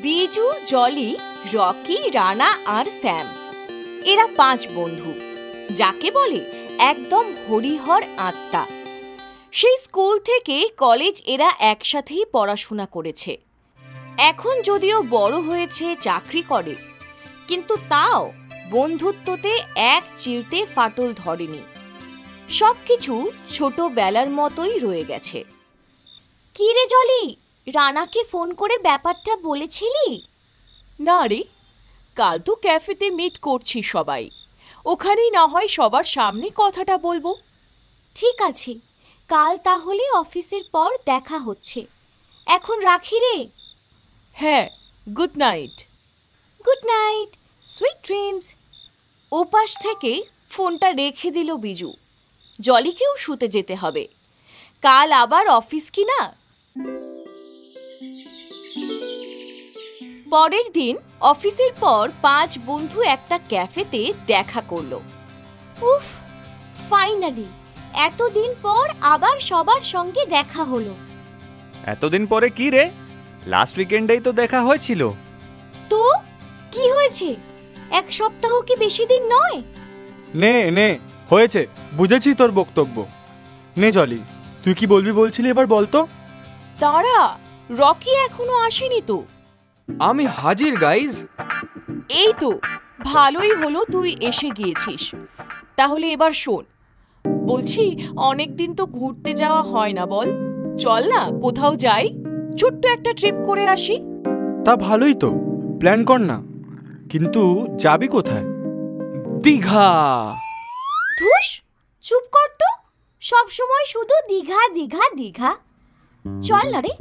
Biju, Jolly, Rocky, Rana আর Sam এরা 5 বন্ধু, যাকে বলে একদম হরিহর আত্মা। সেই স্কুল থেকে কলেজ এরা একসাথেই পড়াশোনা করেছে। এখন যদিও বড় হয়েছে, চাকরি করে, কিন্তু তাও বন্ধুত্বতে এক চিলতে ফাটল ধরেনি। সবকিছু ছোটবেলার মতোই রয়ে গেছে। কি রে জলি, রানাকে ফোন করে ব্যাপারটা বলেছিলি? না রে, কাল তো ক্যাফেতে মিট করছি সবাই, ওখানেই না হয় সবার সামনে কথাটা বলবো। ঠিক আছে, কাল তাহলে অফিসের পর দেখা হচ্ছে। এখন রাখি রে। হ্যাঁ, good night. Good night, sweet dreams. ওপাশ থেকে ফোনটা রেখে দিল বিজু। জলিকেও শুতে যেতে হবে, কাল আবার অফিস কি না। পরের দিন অফিসের পর 5 বন্ধু একটা ক্যাফেতে দেখা করলো। উফ, ফাইনালি এতদিন পর আবার সবার সঙ্গে দেখা হলো। এতদিন পরে কি রে? লাস্ট উইকেন্ডেই তো দেখা হয়েছিল। তো কি হয়েছে? 1 সপ্তাহ কি বেশি দিন নয়? নে নে, হয়েছে, বুঝেছি তোর বক্তব্য। নে জলি, তুই কি বলবি বলছিলি, এবার বলতো। তারা, রকি এখনো আসেনি তো? আমি হাজির গাইজ। এই তো, ভালোই হলো তুই এসে গিয়েছিস। তাহলে এবার শোন, বলছি অনেকদিন তো ঘুরতে যাওয়া হয় না, বল চল না কোথাও যাই, ছোট্ট একটা ট্রিপ করে আসি। তা ভালোই তো, প্ল্যান কর না, কিন্তু যাবি কোথায়? দীঘা। ধুস, চুপ কর তো, সব সময় শুধু দীঘা দীঘা দীঘা। চল না রে,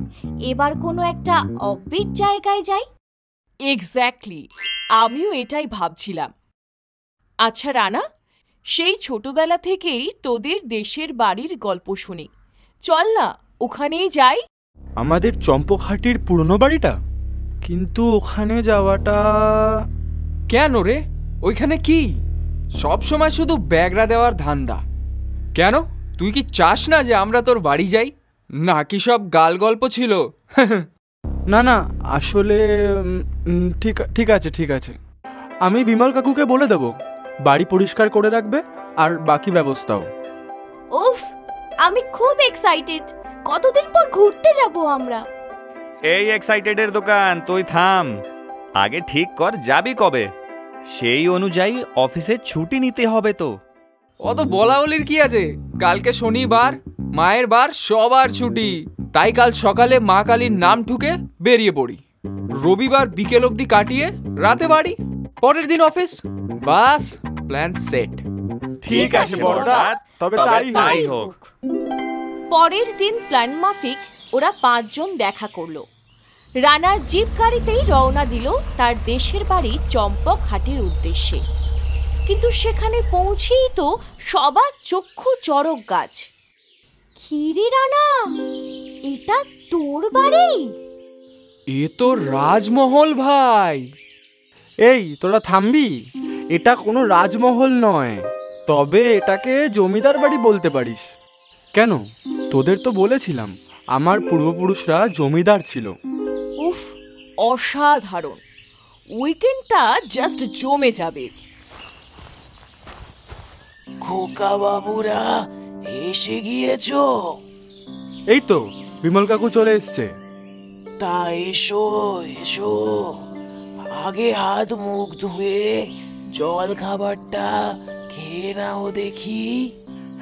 এবার কোনো একটা অফবিট জায়গায় যাই। এক্স্যাক্টলি, আমিও এটাই ভাবছিলাম। আচ্ছা রানা, সেই ছোটবেলা থেকেই তোদের দেশের বাড়ির গল্প শুনি, চল না ওখানেই যাই। আমাদের চম্পকহাটির পুরনো বাড়িটা? কিন্তু ওখানে যাওয়াটা... কেন রে, ওইখানে কি? সব সময় শুধু ব্যাগরা দেওয়ার ধান্দা। কেন, তুই কি চাস না যে আমরা তোর বাড়ি যাই? নাকি সব গাল গল্প ছিল? না না, আসলে ঠিক আছে ঠিক আছে, আমি বিমল কাকুকে বলে দেব, বাড়ি পরিষ্কার করে রাখবে, আর বাকি ব্যবস্থাও। উফ, আমি খুব এক্সাইটেড, কতদিন পর ঘুরতে যাব আমরা। এই এক্সাইটেডের দোকান, তুই থাম, আগে ঠিক কর যাবি কবে, সেই অনুযায়ী অফিসে ছুটি নিতে হবে তো। অত বলাবলির কি আছে? কালকে শনিবার, মায়ের বার, সবার ছুটি, তাই কাল সকালে মা কালীর নাম ঠুকে বেরিয়ে পড়ি। রবিবার বিকেল অবধি কাটিয়ে রাতে বাড়ি, পরের দিন অফিস। বাস, প্ল্যান সেট। ঠিক আছে বড়দা, তবে তাই হোক। পরের দিন প্ল্যান মাফিক ওরা 5 জন দেখা করলো। রানার জিপ গাড়িতেই রওনা দিল তার দেশের বাড়ি চম্পকহাটির উদ্দেশ্যে। কিন্তু সেখানে পৌঁছেই তো সবার চক্ষু চড়ক গাছ। কি রে রানা, এটা তোর বাড়ি? এ তো রাজমহল ভাই। এই তোরা থামবি, এটা কোনো রাজমহল নয়, তবে এটাকে জমিদার বাড়ি বলতে পারিস। কেন, তোদের তো বলেছিলাম আমার পূর্বপুরুষরা জমিদার ছিল। উফ, অসাধারণ, উইকেন্ডটা জাস্ট জমে যাবে। খোকা বাবুরা এসে গিয়েছো? এই তো বিমল কাকু চলে এসছে। তা এসো এসো, আগে হাত মুখ ধুয়ে জল খাবারটা খেয়ে নাও দেখি।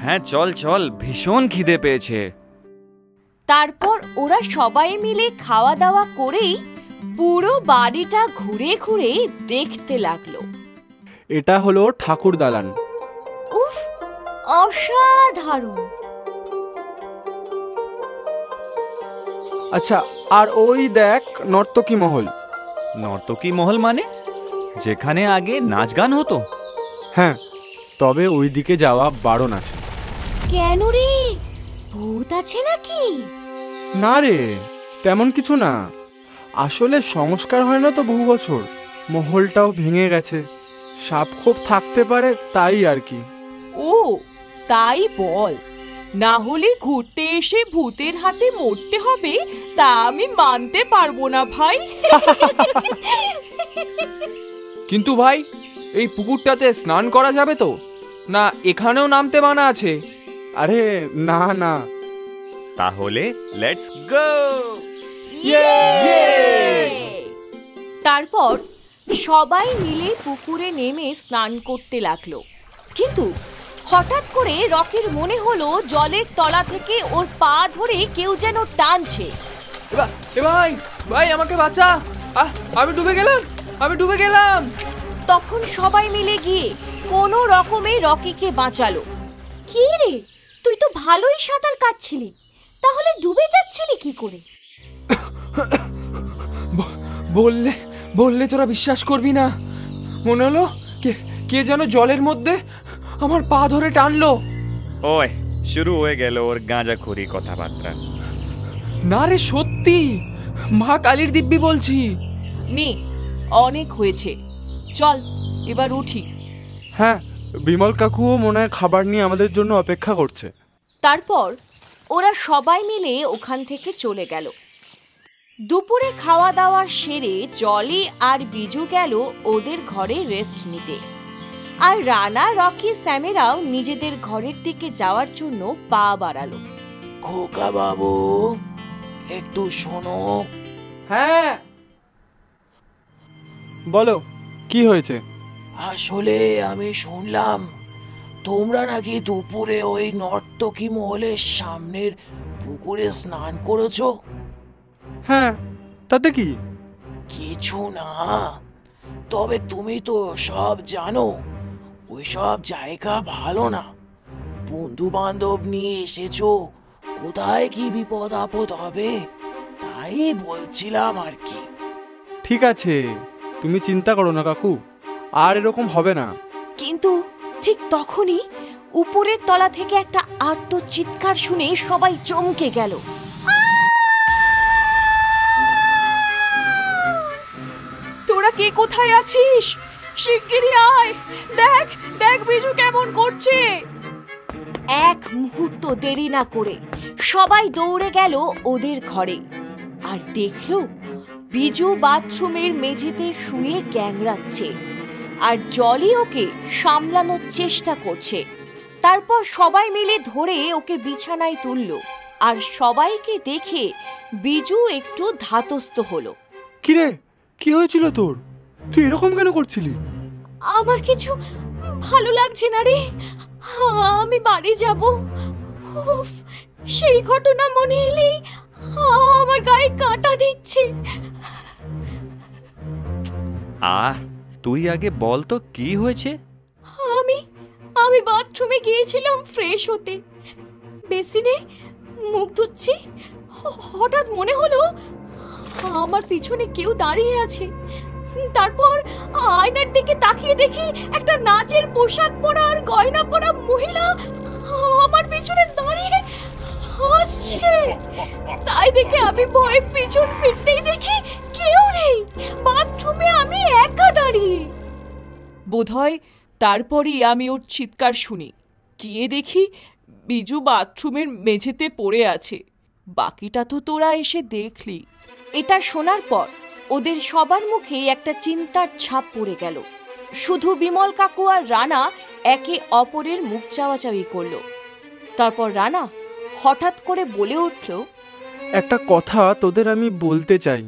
হ্যাঁ চল চল, ভীষণ খিদে পেয়েছে। তারপর ওরা সবাই মিলে খাওয়া দাওয়া করেই পুরো বাড়িটা ঘুরে ঘুরে দেখতে লাগলো। এটা হলো ঠাকুর দালান। উফ, অসাধারণ। আচ্ছা, আর ওই দেখ নর্তকী মহল। নর্তকী মহল মানে? যেখানে আগে নাচ গান হতো? হ্যাঁ, তবে ওই দিকে যাওয়া বারণ আছে। কেন রে, ভূত আছে নাকি? না রে, তেমন কিছু না, আসলে সংস্কার হয় না তো বহু বছর, মহলটাও ভেঙে গেছে, সাপ খোপ থাকতে পারে তাই আর কি। ও তাই বল, না হলে ঘুরতে এসে ভূতের হাতে মরতে হবে তা আমি মানতে পারবো না ভাই। কিন্তু ভাই, এই পুকুরটাতে স্নান করা যাবে তো? না এখানেও নামতে মানা আছে? আরে না না। তাহলে লেটস গো। তারপর সবাই মিলে পুকুরে নেমে স্নান করতে লাগলো। কিন্তু হঠাৎ করে রকির মনে হলো জলের তলা থেকে ওর পা ধরে কেউ যেন টানছে। ভাই ভাই, আমাকে বাঁচা, আমি ডুবে গেলাম। তখন সবাই মিলে গিয়ে কোনো রকমে রকিকে বাঁচালো। কি রে, তুই তো ভালোই সাঁতার কাটছিলি, তাহলে ডুবে যাচ্ছিলি কি করে? বললে তোরা বিশ্বাস করবি না। মনে হলো কে যেন জলের মধ্যে আমার পা ধরে টানলো। ওই শুরু হয়ে গেল ওর গাঁজাখুরি কথাবার্তা। না রে, সত্যি মা কালীর দিব্যি বলছি। নে, অনেক হয়েছে, চল এবার উঠি। হ্যাঁ, বিমল কাকুও মনে হয় খাবার নিয়ে আমাদের জন্য অপেক্ষা করছে। তারপর ওরা সবাই মিলে ওখান থেকে চলে গেল। দুপুরে খাওয়া দাওয়া সেরে জলি আর বিজু গেল ওদের ঘরে রেস্ট নিতে, আর রানা, রকি, স্যামেরাও নিজেদের ঘরের দিকে যাওয়ার জন্য পা বাড়ালো। খোকা বাবু, একটু শোনো। হ্যাঁ বলো, কি হয়েছে? আসলে আমি শুনলাম তোমরা নাকি দুপুরে ওই নর্তকী মহলের সামনের পুকুরে স্নান করেছো। হ্যাঁ, তাতে কি? কিছু না, তবে তুমি তো সব জানো ওই সব জায়গা ভালো না। বন্ধু বান্ধব নিয়ে এসেছো, কোথায় কি বিপদ আপদ হবে তাই বলছিলাম আর কি। ঠিক আছে, তুমি চিন্তা করো না কাকু, আর এরকম হবে না। কিন্তু ঠিক তখনই উপরের তলা থেকে একটা আর্ত চিৎকার শুনে সবাই চমকে গেল। তোরা কে কোথায় আছিস? শিগগিরই আয়, দেখ দেখ বিজু কেমন করছে। এক মুহূর্ত দেরি না করে সবাই দৌড়ে গেল ওদের ঘরে, আর দেখলো বিজু বাথরুমের মেঝেতে শুয়ে গ্যাংরাচ্ছে, আর জলি ওকে সামলানোর চেষ্টা করছে। তারপর সবাই মিলে ধরে ওকে বিছানায় তুলল, আর সবাইকে দেখে বিজু একটু ধাতস্থ হলো। কিরে, কি হয়েছিল তোর? তুই এরকম কেন করছিলি? আমার কিছু ভালো লাগছে না রে, আমি বাড়ি যাব। উফ, সেই ঘটনা মনে এলেই আমার গায়ে কাঁটা দিচ্ছে। তুই আগে বল তো কি হয়েছে? আমি বাথরুমে গিয়েছিলাম ফ্রেশ হতে, বেসিনে মুখ ধুচ্ছি, হঠাৎ মনে হলো আমার পিছনে কেউ দাঁড়িয়ে আছে। তারপর আয়নার দিকে তাকিয়ে দেখি একটা নাচের পোশাক পরা আর গয়না পরা মহিলা আমার পিছনে দাঁড়িয়ে হাসছে। তাই দেখে আমি ভয়ে পিছন ফিরতেই দেখি কেউ নেই, বাথরুমে আমি একা দাঁড়িয়ে। বোধহয় তারপরই আমি ওর চিৎকার শুনি, গিয়ে দেখি বিজু বাথরুমের মেঝেতে পড়ে আছে। বাকিটা তো তোরা এসে দেখলি। এটা শোনার পর ওদের সবার মুখে একটা চিন্তার ছাপ পড়ে গেল। শুধু বিমল কাকু আর রানা একে অপরের মুখ চাওয়াচাওয়ি করলো। তারপর রানা হঠাৎ করে বলে উঠল, একটা কথা তোদের আমি বলতে চাই।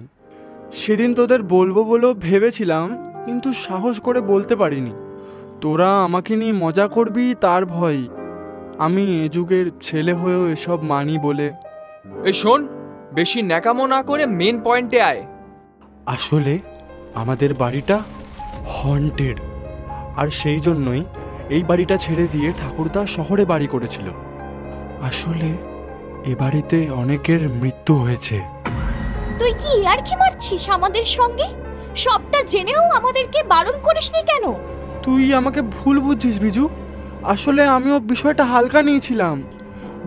সেদিন তোদের বলবো বলেও ভেবেছিলাম, কিন্তু সাহস করে বলতে পারিনি। তোরা আমাকে নিয়ে মজা করবি তার ভয়। আমি এ যুগের ছেলে হয়েও এসব মানি বলে। এই শোন, বেশি ন্যাকামো না করে মেন পয়েন্টে আয়। আসলে আমাদের বাড়িটা হন্টেড, আর সেই জন্যই এই বাড়িটা ছেড়ে দিয়ে ঠাকুরদা শহরে বাড়ি করেছিল। আসলে এ বাড়িতে অনেকের মৃত্যু হয়েছে। তুই কি আর কি মারছিস আমাদের সঙ্গে? সবটা জেনেও আমাদেরকে বারণ করিসনি কেন? তুই আমাকে ভুল বুঝছিস বিজু। আসলে আমিও বিষয়টা হালকা নিয়েছিলাম,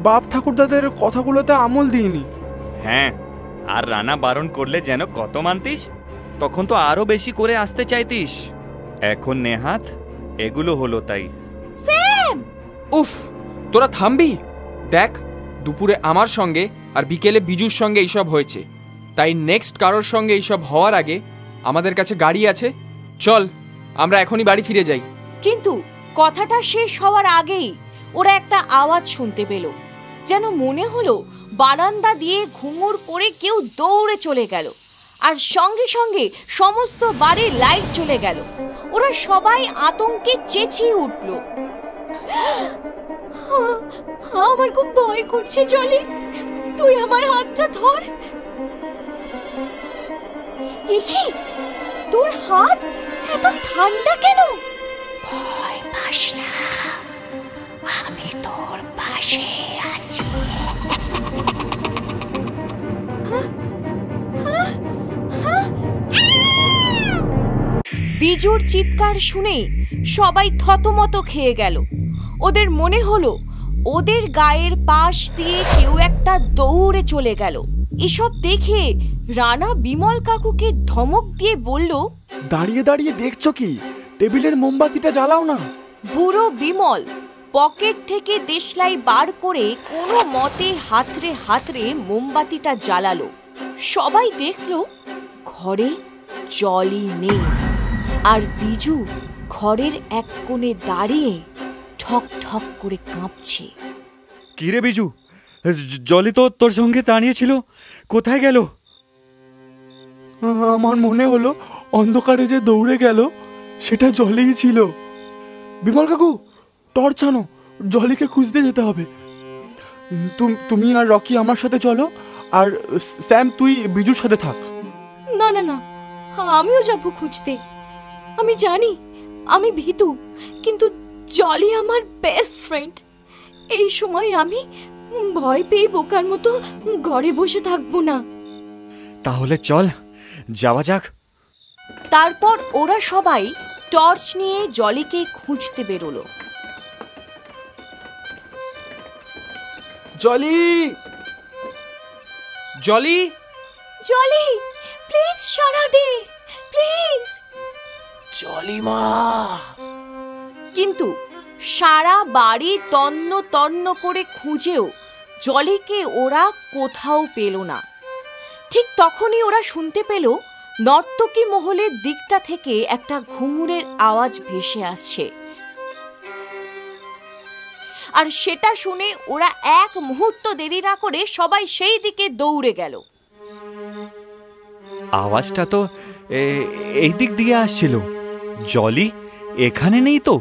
বাপ ঠাকুরদাদের কথাগুলোতে আমল দিইনি। হ্যাঁ, আর রানা বারণ করলে যেন কত মানতিস, তখন তো আরো বেশি করে আসতে চাইতিস। এখন নেহাত এগুলো হলো তাই। স্যাম! উফ, তোরা থামবি? দেখ, দুপুরে আমার সঙ্গে আর বিকেলে বিজুর সঙ্গে এইসব হয়েছে, তাই নেক্সট কারোর সঙ্গে এইসব হওয়ার আগে আমাদের কাছে গাড়ি আছে, চল আমরা এখনই বাড়ি ফিরে যাই। কিন্তু কথাটা শেষ হওয়ার আগেই ওরা একটা আওয়াজ শুনতে পেল, যেন মনে হলো বারান্দা দিয়ে ঘুঙুর পড়ে কেউ দৌড়ে চলে গেল, আর সঙ্গে সঙ্গে সমস্ত বাড়ির লাইট চলে গেল। ওরা সবাই আতঙ্কে চেঁচিয়ে উঠল। আমার খুব ভয় করছে জলি, তুই আমার হাতটা ধর। একি, তোর হাত এত ঠান্ডা কেন? ভয় পাস না, আমি তোর পাশে আছি। বিজুর চিৎকার শুনেই সবাই থতমত খেয়ে গেল। ওদের মনে হলো ওদের গায়ের পাশ দিয়ে কেউ একটা দৌড়ে চলে গেল। এসব দেখে রানা বিমল কাকুকে ধমক দিয়ে বলল, দাঁড়িয়ে দাঁড়িয়ে দেখছো কি? টেবিলের মোমবাতিটা জ্বালাও না। বুড়ো বিমল পকেট থেকে দেশলাই বার করে কোনো মতে হাতড়ে হাতড়ে মোমবাতিটা জ্বালালো। সবাই দেখলো ঘরে জলই নেই, আর বিজু ঘরের এক কোণে দাঁড়িয়ে ঠক ঠক করে কাঁপছে। কি রে বিজু, জলি তো তোর সঙ্গে দাঁড়িয়েছিল, কোথায় গেল? আমার মনে হলো অন্ধকারে যে দৌড়ে গেল সেটা জলেই ছিল। বিমল কাকু, টর্চ আনো, জলিকে খুঁজতে যেতে হবে। তুমি আর রকি আমার সাথে চলো, আর স্যাম তুই বিজুর সাথে থাক। না না না, আমিও যাব খুঁজতে। আমি জানি আমি ভীতু, কিন্তু জলি আমার বেস্ট ফ্রেন্ড। এই সময় আমি ভয় পেয়ে বোকার মতো ঘরে বসে থাকবো না। তাহলে চল যাওয়া যাক। তারপর ওরা সবাই টর্চ নিয়ে জলিকে খুঁজতে বেরোলো। জলি, জলি, জলি, প্লিজ সাড়া দে, প্লিজ। জলিমা। কিন্তু সারা বাড়ি তন্ন তন্ন করে খুঁজেও জলিকে ওরা কোথাও পেল না। ঠিক তখনই ওরা শুনতে পেল নর্তকী মহলের দিকটা থেকে একটা ঘুঙুরের আওয়াজ ভেসে আসছে, আর সেটা শুনে ওরা এক মুহূর্ত দেরি না করে সবাই সেই দিকে দৌড়ে গেল। আওয়াজটা তো এই দিক দিয়ে আসছিল। জলি এখানে নেই তো?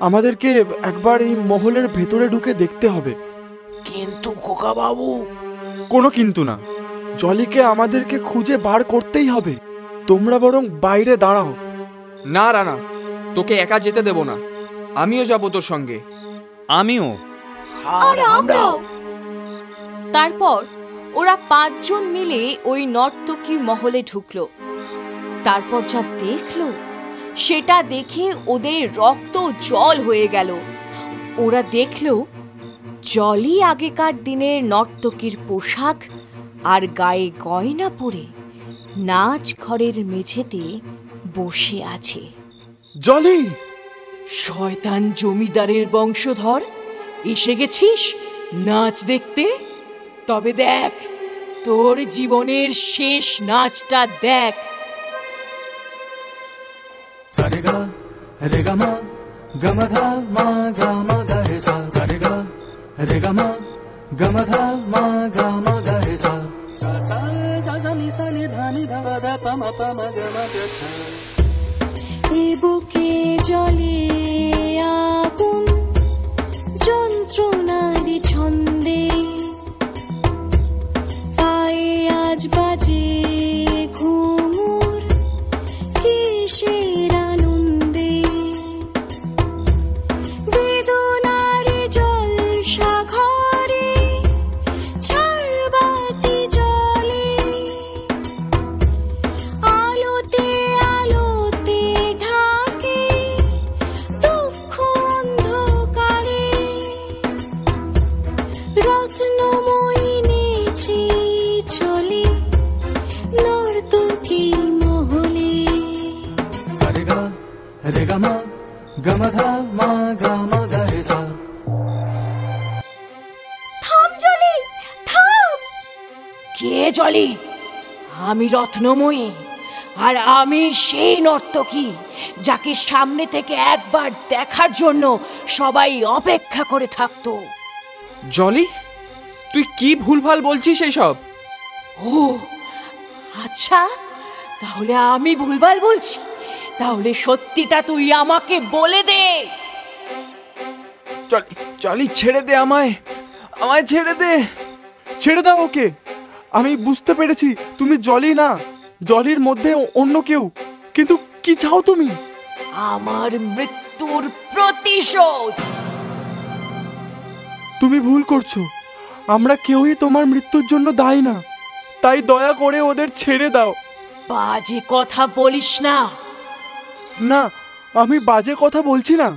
আমাদেরকে একবার এই মহলের ভেতরে ঢুকে দেখতে হবে। কিন্তু খোকা বাবু। কোনো কিন্তু না, জলিকে আমাদেরকে খুঁজে বার করতেই হবে। তোমরা বরং বাইরে দাঁড়াও। না রানা, তোকে একা যেতে দেব না, আমিও যাব তোর সঙ্গে। আমিও। আর আমরাও। তারপর ওরা 5 জন মিলে ওই নর্তকী মহলে ঢুকলো। তারপর যা দেখলো সেটা দেখে ওদের রক্ত জল হয়ে গেল। ওরা দেখলো জলি আগেকার দিনের নর্তকীর পোশাক আর গায়ে গয়না পরে নাচ ঘরের মেঝেতে বসে আছে। জলি! শয়তান জমিদারের বংশধর, এসে গেছিস নাচ দেখতে? তবে দেখ, তোর জীবনের শেষ নাচটা দেখ। সারেগা রেগামা গমধা মা গামা গাহে সা, সারেগা রেগামা গমধা মা গামা গাহে সা, সা সা সা নি সা নি ধা নি ধা ধা পা মা গমা গা সা। এ বুকে জলে আগুন যন্ত্রণারি ছন্দে, পায়ে আজ বাজে ঘুঙুর কিসের আনন্দে, বেদনা জলি, আমি রত্নময়ী, আর আমি সেই নর্তকী যাকে সামনে থেকে একবার দেখার জন্য সবাই অপেক্ষা করে থাকতো। জলি, তুই কি ভুলভাল বলছিস এইসব? ও আচ্ছা, তাহলে আমি ভুলভাল বলছি? তাহলে সত্যিটা তুই আমাকে বলে দে। জলি, জলি ছেড়ে দে আমায়, আমায় ছেড়ে দে। ছেড়ে দাও ওকে। আমি বুঝতে পেরেছি তুমি জলি না, জলির মধ্যে অন্য কেউ। কিন্তু কি চাও তুমি? আমার মৃত্যুর প্রতিশোধ। তুমি ভুল করছো। আমরা কেউই তোমার মৃত্যুর জন্য দায়ী না, তাই দয়া করে ওদের ছেড়ে দাও। বাজে কথা বলিস না। না, আমি বাজে কথা বলছি না,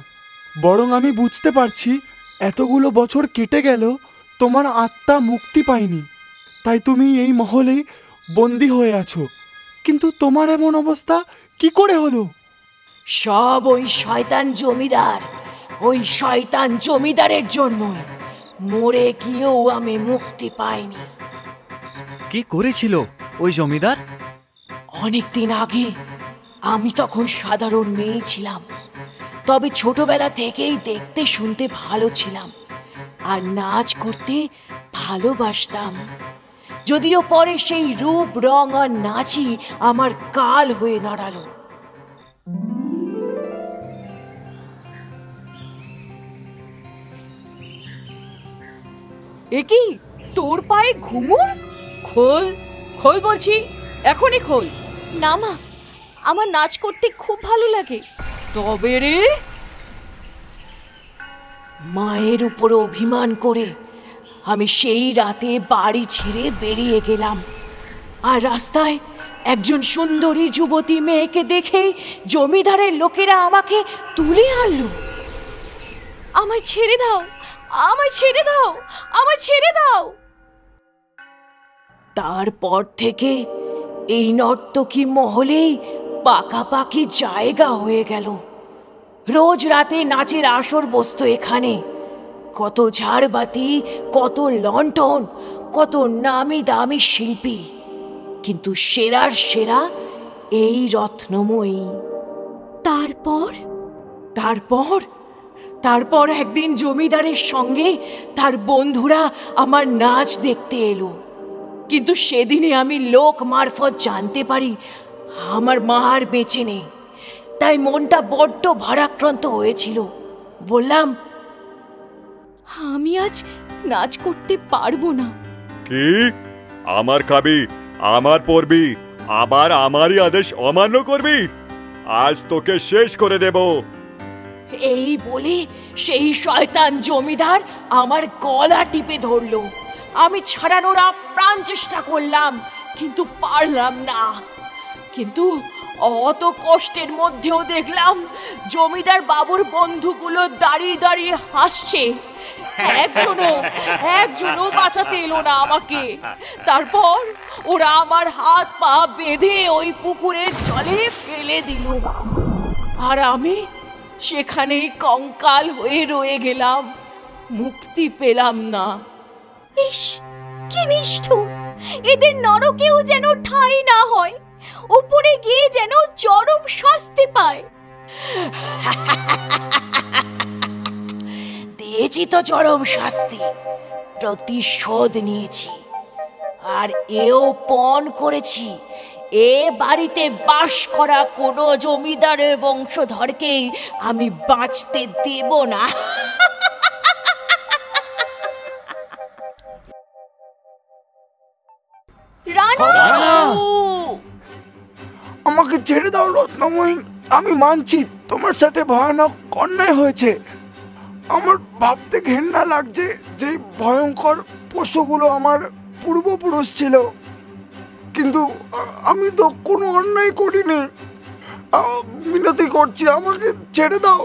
বরং আমি বুঝতে পারছি এতগুলো বছর কেটে গেল তোমার আত্মা মুক্তি পায়নি, তাই তুমি এই মহলে বন্দী হয়ে আছো। কিন্তু তোমার এমন অবস্থা কি করে হলো? সব ওই শয়তান জমিদার, ওই শয়তান জমিদারের জন্যই। মরে গিয়েও আমি মুক্তি পাইনি। কি করেছিল ওই জমিদার? অনেকদিন আগে আমি তখন সাধারণ মেয়ে ছিলাম, তবে ছোটবেলা থেকেই দেখতে শুনতে ভালো ছিলাম আর নাচ করতে ভালোবাসতাম। যদিও পরে সেই রূপ, রং আর নাচই আমার কাল হয়ে দাঁড়ালো। এ কি, তোর পায়ে ঘুঙুর? খোল, খোল বলছি, এখনই খোল। না মা, আমার নাচ করতে খুব ভালো লাগে। তবে রে, মায়ের উপর অভিমান করে আমি সেই রাতে বাড়ি ছেড়ে বেরিয়ে গেলাম। আর রাস্তায় একজন সুন্দরী যুবতী মেয়েকে দেখেই জমিদারের লোকেরা আমাকে তুলে আনলো। আমায় ছেড়ে দাও, আমায় ছেড়ে দাও, আমায় ছেড়ে দাও। তারপর থেকে এই নর্তকী মহলেই পাকাপাকি জায়গা হয়ে গেল। রোজ রাতে নাচের আসর বসতো এখানে। কত ঝাড়বাতি, কত লণ্ঠন, কত নামি দামি শিল্পী, কিন্তু সেরার সেরা এই রত্নময়ী। তারপর তারপর তারপর একদিন জমিদারের সঙ্গে তার বন্ধুরা আমার নাচ দেখতে এলো। কিন্তু সেদিনে আমি লোক মারফত জানতে পারি আমার মা আর বেঁচে নেই। তাই মনটা বড্ড ভারাক্রান্ত হয়েছিল। বললাম, আমি আজ নাচ করতে পারবো না। কি? আমার খাবি, আমার পরবি, আবার আমারই আদেশ অমান্য করবি? আজ তোকে শেষ করে দেব। এই বলে সেই শয়তান জমিদার আমার গলা টিপে ধরলো। আমি ছাড়ানোর আপ্রাণ চেষ্টা করলাম, কিন্তু পারলাম না। কিন্তু অত কষ্টের মধ্যেও দেখলাম জমিদার বাবুর বন্ধুগুলো দাঁড়িয়ে দাঁড়িয়ে হাসছে। একজনও বাঁচাতে এলো না আমাকে। তারপর ওরা আমার হাত পা বেঁধে ওই পুকুরের জলে ফেলে দিল, আর আমি সেখানেই কঙ্কাল হয়ে রয়ে গেলাম। মুক্তি পেলাম না। ইস, কি নিষ্ঠুর! এদের নরকেও যেন ঠাঁই না হয়, উপরে গিয়ে যেন চরম শাস্তি পায়। দিয়েছি তো চরম শাস্তি, প্রতিশোধ নিয়েছি। আর এও পণ করেছি, এ বাড়িতে বাস করা কোনো জমিদারের বংশধরকেই আমি বাঁচতে দেব না। রানা! আমাকে ছেড়ে দাও রত্নময়ী। আমি মানছি তোমার সাথে ভয়ানক অন্যায় হয়েছে। আমার ভাবতে ঘেন্না লাগছে যে ভয়ঙ্কর পশুগুলো আমার পূর্বপুরুষ ছিল, কিন্তু আমি তো কোনো অন্যায় করিনি। মিনতি করছি, আমাকে ছেড়ে দাও।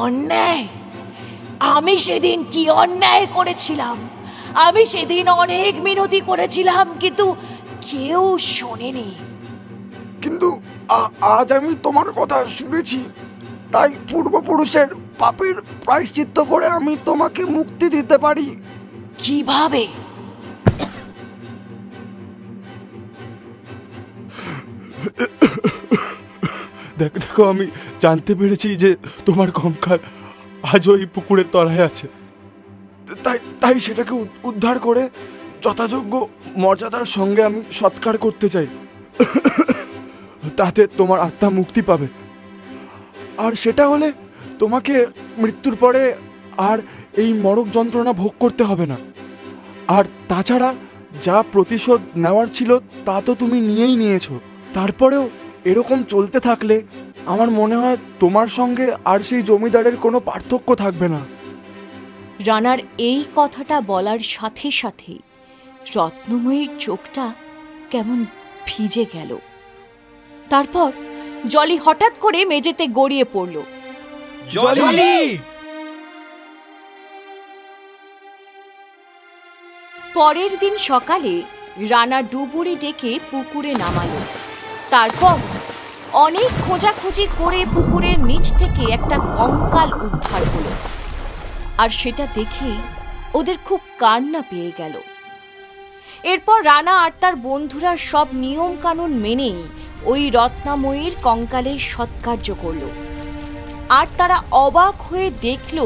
অন্যায়? আমি সেদিন কি অন্যায় করেছিলাম? আমি সেদিন অনেক মিনতি করেছিলাম, কিন্তু কেউ শোনেনি। কিন্তু আজ আমি তোমার কথা শুনেছি, তাই পূর্বপুরুষের পাপের প্রায়শ্চিত্ত করে আমি তোমাকে মুক্তি দিতে পারি। কিভাবে? দেখো, আমি জানতে পেরেছি যে তোমার কঙ্কাল আজও এই পুকুরের তলায় আছে। তাই সেটাকে উদ্ধার করে যথাযোগ্য মর্যাদার সঙ্গে আমি সৎকার করতে চাই। তাতে তোমার আত্মা মুক্তি পাবে, আর সেটা হলে তোমাকে মৃত্যুর পরে আর এই মরক যন্ত্রণা ভোগ করতে হবে না। আর তাছাড়া যা প্রতিশোধ নেওয়ার ছিল তা তো তুমি নিয়েই নিয়েছো। তারপরেও এরকম চলতে থাকলে আমার মনে হয় তোমার সঙ্গে আর সেই জমিদারের কোনো পার্থক্য থাকবে না। রানার এই কথাটা বলার সাথে সাথে রত্নময়ীর চোখটা কেমন ভিজে গেল। তারপর জলি হঠাৎ করে মেঝেতে গড়িয়ে পড়ল। জলি! পরের দিন সকালে রানা ডুবুরি ডেকে পুকুরে নামালো। তারপর অনেক খোঁজাখুঁজি করে পুকুরের নিচ থেকে একটা কঙ্কাল উদ্ধার হলো। আর সেটা দেখেই ওদের খুব কান্না পেয়ে গেল। এরপর রানা আর তার বন্ধুরা সব নিয়ম কানুন মেনেই ওই রত্নাময়ীর কঙ্কালের সৎকার্য করল। আর তারা অবাক হয়ে দেখল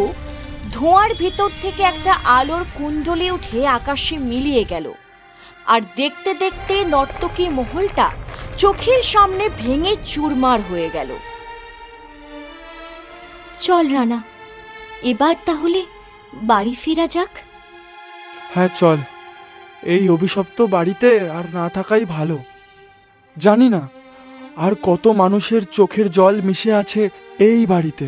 ধোঁয়ার ভিতর থেকে একটা আলোর কুণ্ডলী উঠে আকাশে মিলিয়ে গেল। আর দেখতে দেখতে নর্তকী মহলটা চোখের সামনে ভেঙে চুরমার হয়ে গেল। চল রানা, এবার তাহলে বাড়ি ফেরা যাক। হ্যাঁ চল, এই অভিশপ্ত বাড়িতে আর না থাকাই ভালো। জানি না আর কত মানুষের চোখের জল মিশে আছে এই বাড়িতে।